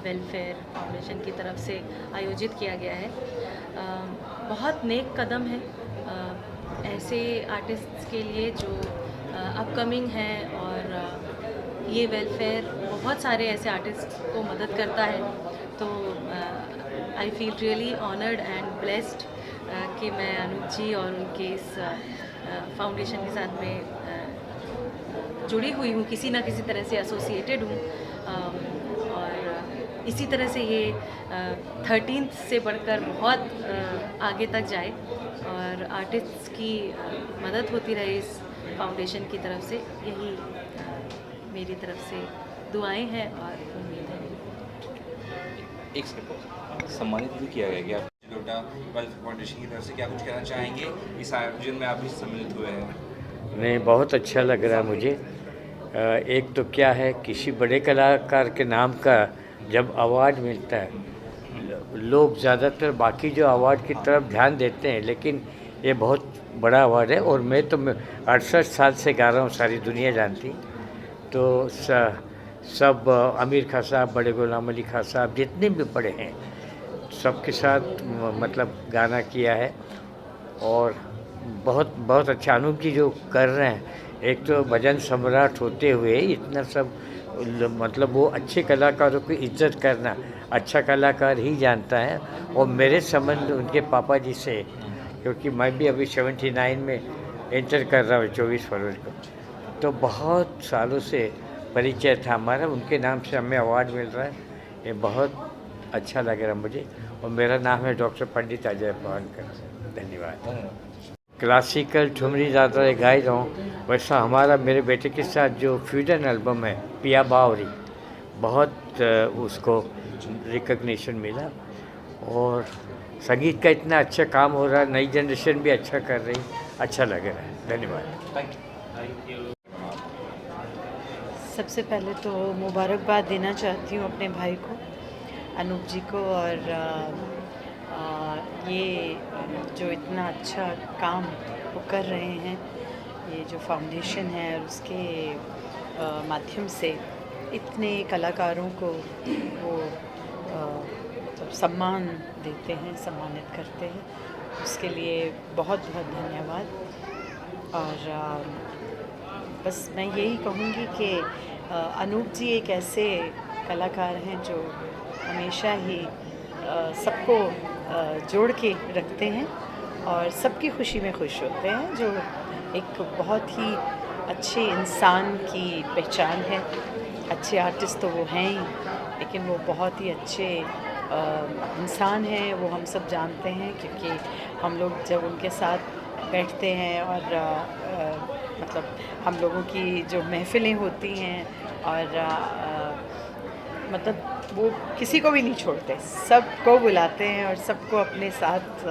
Welfare foundation की तरफ से आयोजित किया गया है। बहुत नेक कदम है ऐसे आर्टिस्ट्स के लिए जो अपकमिंग हैं, और ये वेलफेयर बहुत सारे ऐसे आर्टिस्ट को मदद करता है। तो I feel really honoured and blessed कि मैं अनूप जी और उनके इस फाउंडेशन के साथ में जुड़ी हुई हूँ, किसी ना किसी तरह से एसोसिएटेड हूँ। और इसी तरह से ये 13th से बढ़कर बहुत आगे तक जाए और आर्टिस्ट्स की मदद होती रहे इस फाउंडेशन की तरफ से, यही मेरी तरफ से दुआएं हैं और उम्मीद है। एक सेकंड, सम्मानित भी किया गया कि लोटा वेलफेयर फाउंडेशन की तरफ से क्या कुछ कहना चाहेंगे इस आयोजन में आप भी सम्मिलित हुए हैं? नहीं, बहुत अच्छा लग रहा है मुझे। एक तो क्या है, किसी बड़े कलाकार के नाम का जब अवार्ड मिलता है, लोग ज़्यादातर बाकी जो अवार्ड की तरफ ध्यान देते हैं, लेकिन ये बहुत बड़ा अवार्ड है। और मैं तो 68 साल से गा रहा हूँ, सारी दुनिया जानती। तो सब आमिर खान साहब, बड़े गुलाम अली खान साहब, जितने भी बड़े हैं, सबके साथ मतलब गाना किया है। और बहुत बहुत अच्छा अनूप जी जो कर रहे हैं, एक तो भजन सम्राट होते हुए इतना सब, मतलब वो अच्छे कलाकारों की इज्जत करना, अच्छा कलाकार ही जानता है। और मेरे संबंध उनके पापा जी से, क्योंकि मैं भी अभी 79 में एंटर कर रहा हूँ 24 फरवरी को, तो बहुत सालों से परिचय था हमारा। उनके नाम से हमें अवार्ड मिल रहा है, ये बहुत अच्छा लग रहा है मुझे। और मेरा नाम है डॉक्टर पंडित अजय पवानकर। धन्यवाद। क्लासिकल ठुमरी ज़्यादा गाई रहा हूँ। वैसा हमारा मेरे बेटे के साथ जो फ्यूजन एल्बम है पिया बावरी, बहुत उसको रिकग्निशन मिला। और संगीत का इतना अच्छा काम हो रहा है, नई जनरेशन भी अच्छा कर रही, अच्छा लग रहा है। धन्यवाद। सबसे पहले तो मुबारकबाद देना चाहती हूँ अपने भाई को, अनूप जी को। और ये जो इतना अच्छा काम वो कर रहे हैं, ये जो फाउंडेशन है, और उसके माध्यम से इतने कलाकारों को वो सम्मान देते हैं, सम्मानित करते हैं, उसके लिए बहुत बहुत धन्यवाद। और बस मैं यही कहूँगी कि अनूप जी एक ऐसे कलाकार हैं जो हमेशा ही सबको जोड़ के रखते हैं और सबकी खुशी में खुश होते हैं, जो एक बहुत ही अच्छे इंसान की पहचान है। अच्छे आर्टिस्ट तो वो हैं ही, लेकिन वो बहुत ही अच्छे इंसान हैं, वो हम सब जानते हैं, क्योंकि हम लोग जब उनके साथ बैठते हैं और मतलब हम लोगों की जो महफ़िलें होती हैं और मतलब वो किसी को भी नहीं छोड़ते, सबको बुलाते हैं और सबको अपने साथ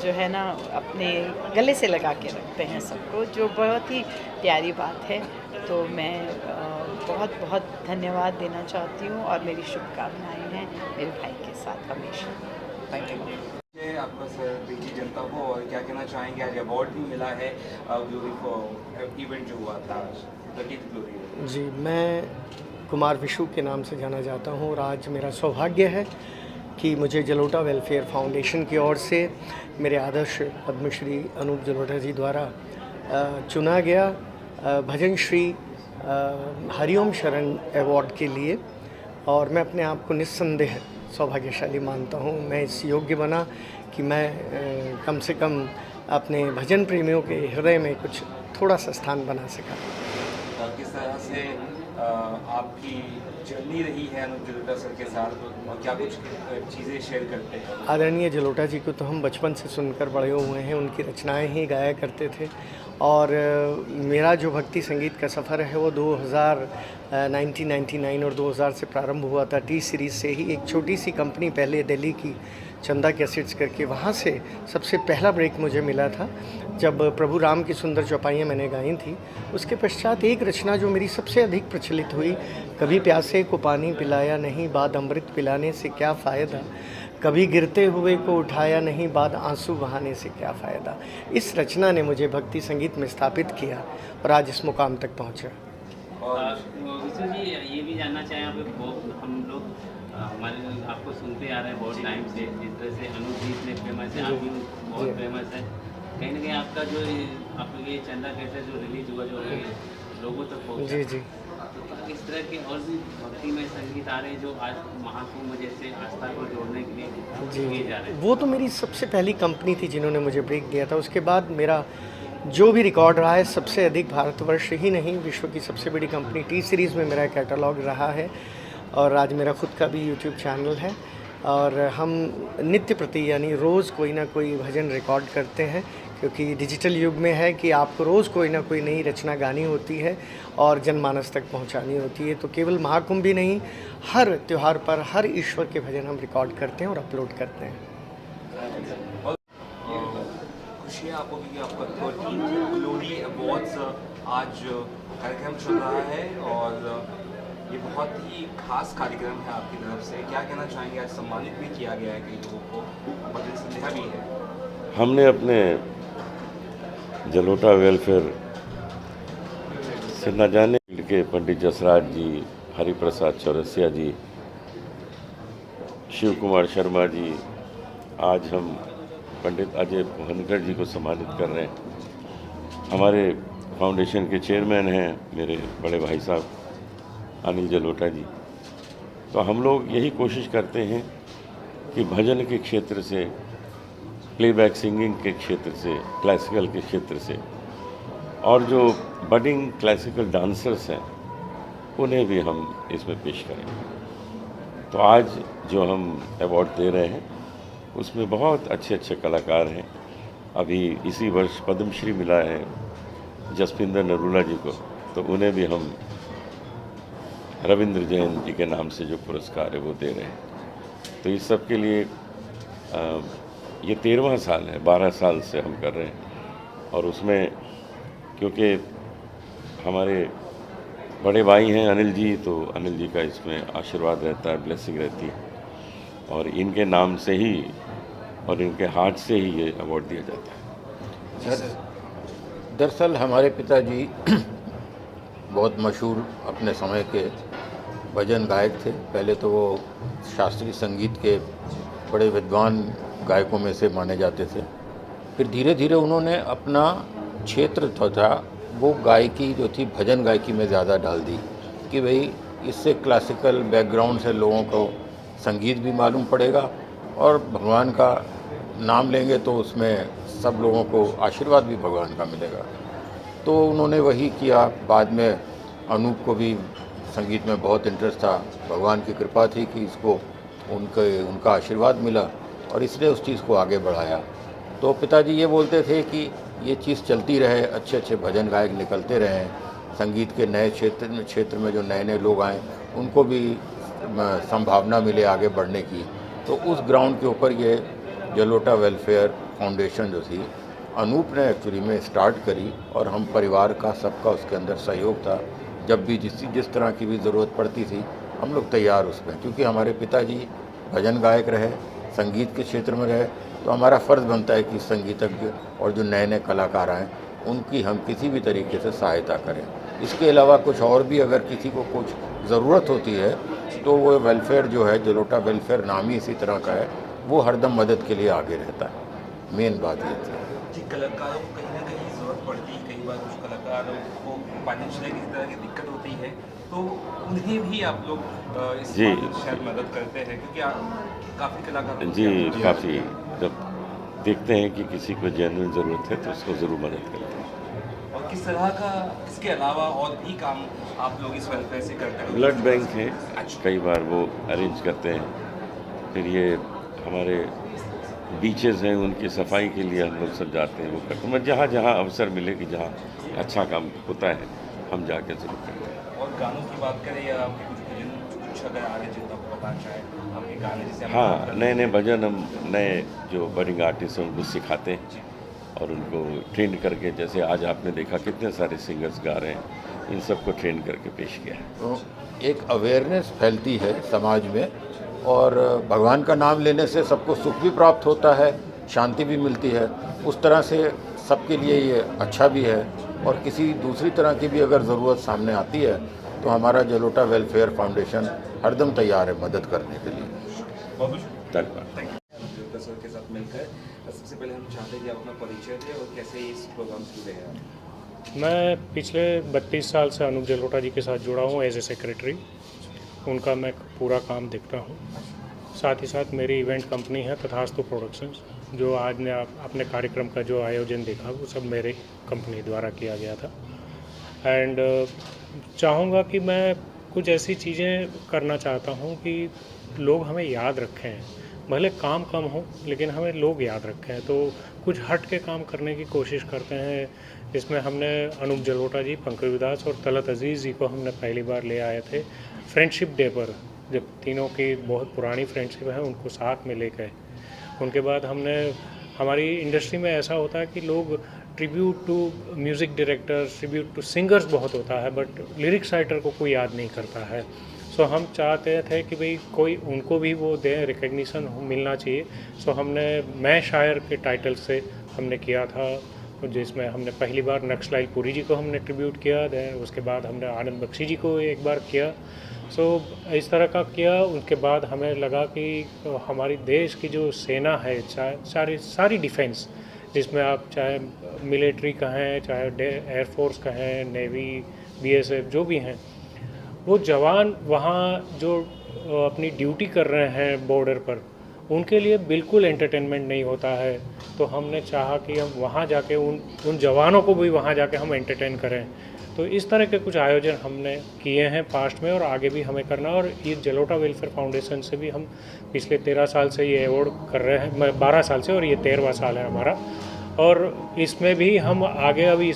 जो है ना अपने गले से लगा के रखते हैं सबको, जो बहुत ही प्यारी बात है। तो मैं बहुत बहुत धन्यवाद देना चाहती हूँ और मेरी शुभकामनाएं हैं मेरे भाई के साथ हमेशा। Thank you. आपका सर बीजी जनता को और क्या कहना चाहेंगे? आज अवार्ड भी मिला है ग्लोरी फॉर इवेंट जो हुआ था, 30th ग्लोरी। जी, मैं कुमार विशु के नाम से जाना जाता हूँ और आज मेरा सौभाग्य है कि मुझे जलोटा वेलफेयर फाउंडेशन की ओर से मेरे आदर्श पद्मश्री अनूप जलोटा जी द्वारा चुना गया भजन श्री हरिओम शरण अवार्ड के लिए। और मैं अपने आप को निस्संदेह सौभाग्यशाली मानता हूँ। मैं इस योग्य बना कि मैं कम से कम अपने भजन प्रेमियों के हृदय में कुछ थोड़ा सा स्थान बना सका। किस तरह से आपकी जर्नी रही है अनूप जलोटा सर के साथ, और क्या कुछ चीज़ें शेयर करते हैं? आदरणीय जलोटा जी को तो हम बचपन से सुनकर बड़े हुए हैं, उनकी रचनाएं ही गाया करते थे। और मेरा जो भक्ति संगीत का सफ़र है वो 1999 और 2000 से प्रारंभ हुआ था। टी सीरीज़ से ही एक छोटी सी कंपनी पहले दिल्ली की चंदा कैसेट्स करके, वहाँ से सबसे पहला ब्रेक मुझे मिला था जब प्रभु राम की सुंदर चौपाइयाँ मैंने गाई थी। उसके पश्चात एक रचना जो मेरी सबसे अधिक प्रचलित हुई, कभी प्यासे को पानी पिलाया नहीं, बाद अमृत पिलाने से क्या फ़ायदा, कभी गिरते हुए को उठाया नहीं, बाद आंसू बहाने से क्या फ़ायदा। इस रचना ने मुझे भक्ति संगीत में स्थापित किया और आज इस मुकाम तक पहुँचा। विशु जी, ये भी जानना चाहें आप, हम लोग हमारे आपको सुनते आ रहे हैं बहुत टाइम से, जिस तरह से अनूप जी इतने फेमस है, आप भी बहुत फेमस है। कहीं ना कहीं आपका जो आप ये चंदा कैसे जो रिलीज हुआ, जो लोगों तक पहुँचा, जी जी, तो इस तरह के और भी भक्ति में संगीत आ रहे हैं जो आज महाकुंभ जैसे आस्था को जोड़ने के लिए किए जा रहे हैं। वो तो मेरी सबसे पहली कंपनी थी जिन्होंने मुझे ब्रेक दिया था। उसके बाद मेरा जो भी रिकॉर्ड रहा है, सबसे अधिक भारतवर्ष ही नहीं विश्व की सबसे बड़ी कंपनी टी सीरीज़ में मेरा कैटलॉग रहा है। और आज मेरा खुद का भी यूट्यूब चैनल है और हम नित्य प्रति यानी रोज़ कोई ना कोई भजन रिकॉर्ड करते हैं, क्योंकि डिजिटल युग में है कि आपको रोज़ कोई ना कोई नई रचना गानी होती है और जनमानस तक पहुंचानी होती है। तो केवल महाकुंभ ही नहीं, हर त्यौहार पर हर ईश्वर के भजन हम रिकॉर्ड करते हैं और अपलोड करते हैं। खुशी है आपको कि आपका 13th ग्लोरी अवार्ड्स आज कार्यक्रम चल रहा है और ये बहुत ही खास कार्यक्रम है आपकी तरफ से। क्या कहना चाहेंगे? आज सम्मानित भी किया गया है कई लोगों को, भजन संध्या भी है। हमने अपने जलोटा वेलफेयर से न जाने के पंडित जसराज जी, हरिप्रसाद चौरसिया जी, शिव कुमार शर्मा जी, आज हम पंडित अजय मोहनकर जी को सम्मानित कर रहे हैं। हमारे फाउंडेशन के चेयरमैन हैं मेरे बड़े भाई साहब अनिल जलोटा जी। तो हम लोग यही कोशिश करते हैं कि भजन के क्षेत्र से, प्लेबैक सिंगिंग के क्षेत्र से, क्लासिकल के क्षेत्र से, और जो बडिंग क्लासिकल डांसर्स हैं उन्हें भी हम इसमें पेश करें। तो आज जो हम अवार्ड दे रहे हैं उसमें बहुत अच्छे अच्छे कलाकार हैं। अभी इसी वर्ष पद्मश्री मिला है जसपिंदर नरूला जी को, तो उन्हें भी हम रविंद्र जैन जी के नाम से जो पुरस्कार है वो दे रहे हैं। तो इस सब के लिए ये 13वां साल है, 12 साल से हम कर रहे हैं। और उसमें क्योंकि हमारे बड़े भाई हैं अनिल जी, तो अनिल जी का इसमें आशीर्वाद रहता है, ब्लेसिंग रहती है, और इनके नाम से ही और इनके हाथ से ही ये अवार्ड दिया जाता है। दरअसल हमारे पिताजी बहुत मशहूर अपने समय के भजन गायक थे। पहले तो वो शास्त्रीय संगीत के बड़े विद्वान गायकों में से माने जाते थे। फिर धीरे धीरे उन्होंने अपना क्षेत्र था वो गायकी जो थी भजन गायकी में ज़्यादा डाल दी कि भाई इससे क्लासिकल बैकग्राउंड से लोगों को संगीत भी मालूम पड़ेगा और भगवान का नाम लेंगे तो उसमें सब लोगों को आशीर्वाद भी भगवान का मिलेगा। तो उन्होंने वही किया। बाद में अनूप को भी संगीत में बहुत इंटरेस्ट था, भगवान की कृपा थी कि इसको उनका आशीर्वाद मिला और इसने उस चीज़ को आगे बढ़ाया। तो पिताजी ये बोलते थे कि ये चीज़ चलती रहे, अच्छे अच्छे भजन गायक निकलते रहें, संगीत के नए क्षेत्र में जो नए नए लोग आएँ उनको भी संभावना मिले आगे बढ़ने की। तो उस ग्राउंड के ऊपर ये जलोटा वेलफेयर फाउंडेशन जो थी अनूप ने एक्चुअली में स्टार्ट करी और हम परिवार का सबका उसके अंदर सहयोग था। जब भी जिस तरह की भी ज़रूरत पड़ती थी हम लोग तैयार उसमें, क्योंकि हमारे पिताजी भजन गायक रहे, संगीत के क्षेत्र में रहे, तो हमारा फ़र्ज़ बनता है कि संगीतज्ञ और जो नए नए कलाकार आए उनकी हम किसी भी तरीके से सहायता करें। इसके अलावा कुछ और भी अगर किसी को कुछ ज़रूरत होती है तो वो वेलफेयर जो है जलोटा वेलफेयर नाम ही इसी तरह का है, वो हरदम मदद के लिए आगे रहता है। मेन बात ये थी जी, कलाकारों को कहीं ना कहीं ज़रूरत पड़ती है, कई बार कुछ कलाकारों को फाइनेंशियल किसी तरह की दिक्कत होती है तो उन्हें भी आप लोग इस शायद मदद करते हैं, क्योंकि काफ़ी कलाकार जी काफ़ी जब देखते हैं कि किसी को जेन्युइन ज़रूरत है तो उसको ज़रूर मदद करते हैं। और किस तरह का इसके अलावा और भी काम आप लोग इस वेलफेयर से करते हैं? ब्लड बैंक है, कई बार वो अरेंज करते हैं। फिर ये हमारे बीचेस हैं उनकी सफाई के लिए हम लोग सब जाते हैं, वो करते हैं। जहाँ जहाँ अवसर मिले कि जहाँ अच्छा काम होता है हम जाके ज़रूर करते हैं। और गानों की बात करें या आपके कुछ अगर आ रहे जितना आपको बताना चाहें आपके गाने जैसे हाँ, नए नए भजन हम नए जो बडिंग आर्टिस्ट हैं उनको सिखाते हैं और उनको ट्रेन करके, जैसे आज आपने देखा कितने सारे सिंगर्स गा रहे हैं, इन सबको ट्रेन करके पेश किया है। तो एक अवेयरनेस फैलती है समाज में और भगवान का नाम लेने से सबको सुख भी प्राप्त होता है, शांति भी मिलती है। उस तरह से सबके लिए ये अच्छा भी है और किसी दूसरी तरह की भी अगर ज़रूरत सामने आती है तो हमारा जलोटा वेलफेयर फाउंडेशन हरदम तैयार है मदद करने के लिए। धन्यवाद। सर के साथ मिलकर सबसे पहले हम चाहते हैं कि आप अपना परिचय दें और कैसे इस प्रोग्राम से जुड़े हैं। मैं पिछले 32 साल से अनूप जलोटा जी के साथ जुड़ा हूँ एज ए सेक्रेटरी। उनका मैं पूरा काम देखता हूँ। साथ ही साथ मेरी इवेंट कंपनी है तथास्तु प्रोडक्शंस, जो आज ने अपने कार्यक्रम का जो आयोजन देखा वो सब मेरे कंपनी द्वारा किया गया था। एंड चाहूँगा कि मैं कुछ ऐसी चीज़ें करना चाहता हूँ कि लोग हमें याद रखें, भले काम कम हो लेकिन हमें लोग याद रखें। तो कुछ हट के काम करने की कोशिश करते हैं। इसमें हमने अनूप जलोटा जी, पंकज उदास और तलत अजीज़ जी को हमने पहली बार ले आए थे फ्रेंडशिप डे पर, जब तीनों की बहुत पुरानी फ्रेंडशिप है उनको साथ में ले गए। उनके बाद हमने, हमारी इंडस्ट्री में ऐसा होता है कि लोग tribute to music directors, tribute to singers बहुत होता है, बट लिरिक्स राइटर को कोई याद नहीं करता है। सो हम चाहते थे कि भाई कोई उनको भी वो दें, रिकग्निशन मिलना चाहिए। सो हमने मैं शायर के टाइटल से हमने किया था, जिसमें हमने पहली बार नक्सलाइल पुरी जी को हमने ट्रिब्यूट किया, उसके बाद हमने आनंद बख्शी जी को एक बार किया। सो इस तरह का किया। उसके बाद हमें लगा कि हमारी देश की जो सेना है, चाहे सारी डिफेंस, जिसमें आप चाहे मिलिट्री कहें, चाहे एयरफोर्स कहें, नेवी, बीएसएफ जो भी हैं, वो जवान वहाँ जो अपनी ड्यूटी कर रहे हैं बॉर्डर पर, उनके लिए बिल्कुल एंटरटेनमेंट नहीं होता है। तो हमने चाहा कि हम वहाँ जाके उन जवानों को भी वहाँ जाके हम एंटरटेन करें। तो इस तरह के कुछ आयोजन हमने किए हैं पास्ट में और आगे भी हमें करना। और ये जलोटा वेलफेयर फाउंडेशन से भी हम पिछले 13 साल से ये अवार्ड कर रहे हैं, 12 साल से, और ये 13वां साल है हमारा। और इसमें भी हम आगे अभी